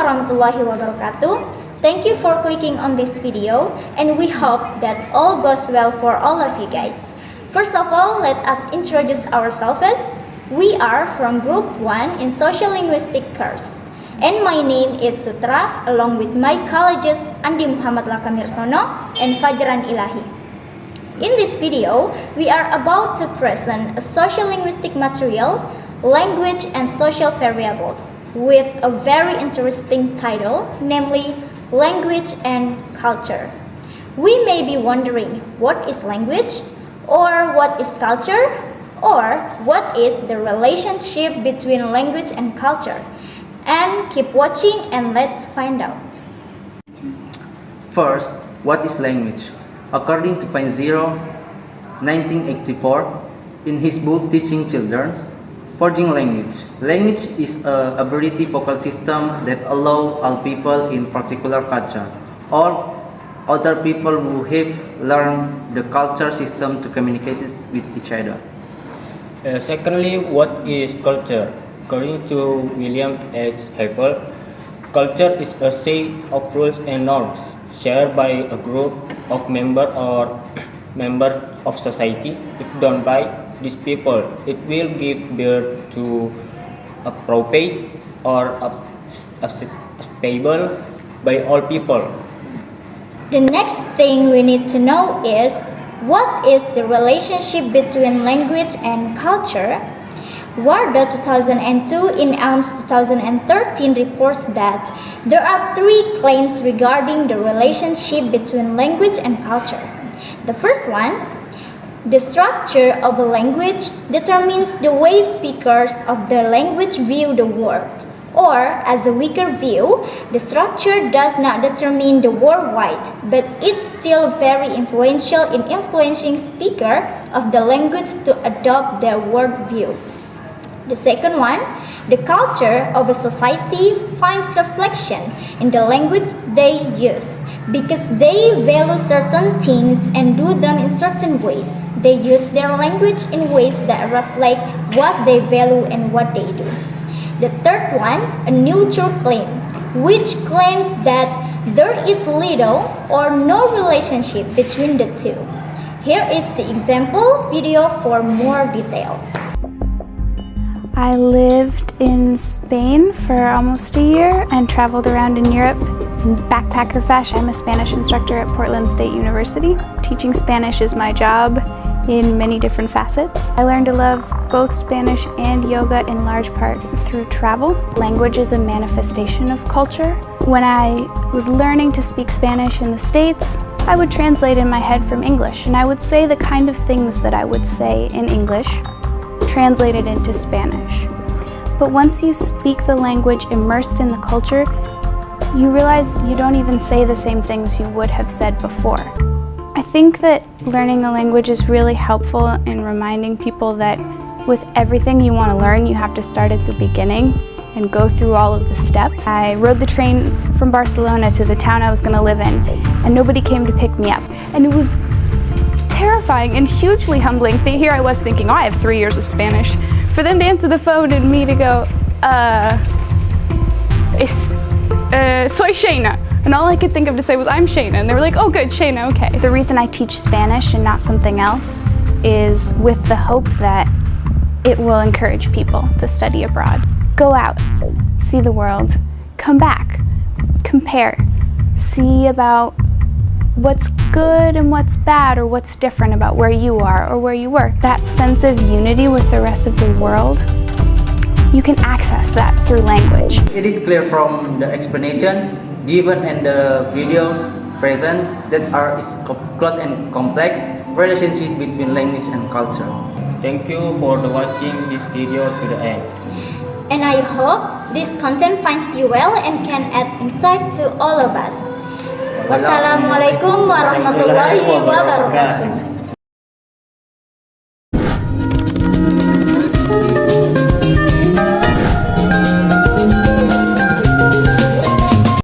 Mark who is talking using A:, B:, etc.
A: Warahmatullahi Wabarakatuh. Thank you for clicking on this video, and we hope that all goes well for all of you guys. First of all, let us introduce ourselves. We are from Group 1 in Sociolinguistic course, and my name is Sutrah, along with my colleagues Arni Lakamirsono and Fajran Ilahi. In this video, we are about to present a sociolinguistic material, language and social variables, with a very interesting title, namely Language and Culture. We may be wondering, what is language? Or what is culture? Or what is the relationship between language and culture? And keep watching and let's find out.
B: First, what is language? According to Fajran 1984, in his book Teaching Children, Forging Language. Language is an ability vocal system that allows all people in particular culture or other people who have learned the culture system to communicate with each other.
C: Secondly, what is culture? According to William H. Havel, culture is a set of rules and norms shared by a group of members or members of society. If done by these people, it will give birth to appropriate or acceptable by all people.
A: The next thing we need to know is, what is the relationship between language and culture? Wardah 2002 in ALMS 2013 reports that there are 3 claims regarding the relationship between language and culture. The first one, the structure of a language determines the way speakers of the language view the world. Or, as a weaker view, the structure does not determine the worldwide, but it's still very influential in influencing speaker of the language to adopt their worldview. The second one, the culture of a society finds reflection in the language they use. Because they value certain things and do them in certain ways. They use their language in ways that reflect what they value and what they do. The third one, a neutral claim, which claims that there is little or no relationship between the two. Here is the example video for more details.
D: I lived in Spain for almost a year and traveled around in Europe in backpacker fashion. I'm a Spanish instructor at Portland State University. Teaching Spanish is my job in many different facets. I learned to love both Spanish and yoga in large part through travel. Language is a manifestation of culture. When I was learning to speak Spanish in the States, I would translate in my head from English, and I would say the kind of things that I would say in English translated into Spanish. But once you speak the language immersed in the culture, you realize you don't even say the same things you would have said before. I think that learning a language is really helpful in reminding people that with everything you want to learn, you have to start at the beginning and go through all of the steps. I rode the train from Barcelona to the town I was going to live in, and nobody came to pick me up. And it was terrifying and hugely humbling. Here I was thinking, oh, I have 3 years of Spanish. For them to answer the phone and me to go, soy Shayna. And all I could think of to say was, I'm Shayna. And they were like, oh good, Shayna, okay. The reason I teach Spanish and not something else is with the hope that it will encourage people to study abroad. Go out, see the world, come back, compare, see about what's good and what's bad or what's different about where you are or where you were. That sense of unity with the rest of the world, you can access that through language.
B: It is clear from the explanation given and the videos present that there is close and complex relationship between language and culture.
C: Thank you for watching this video to the end.
A: And I hope this content finds you well and can add insight to all of us. Wassalamu'alaikum warahmatullahi wabarakatuh.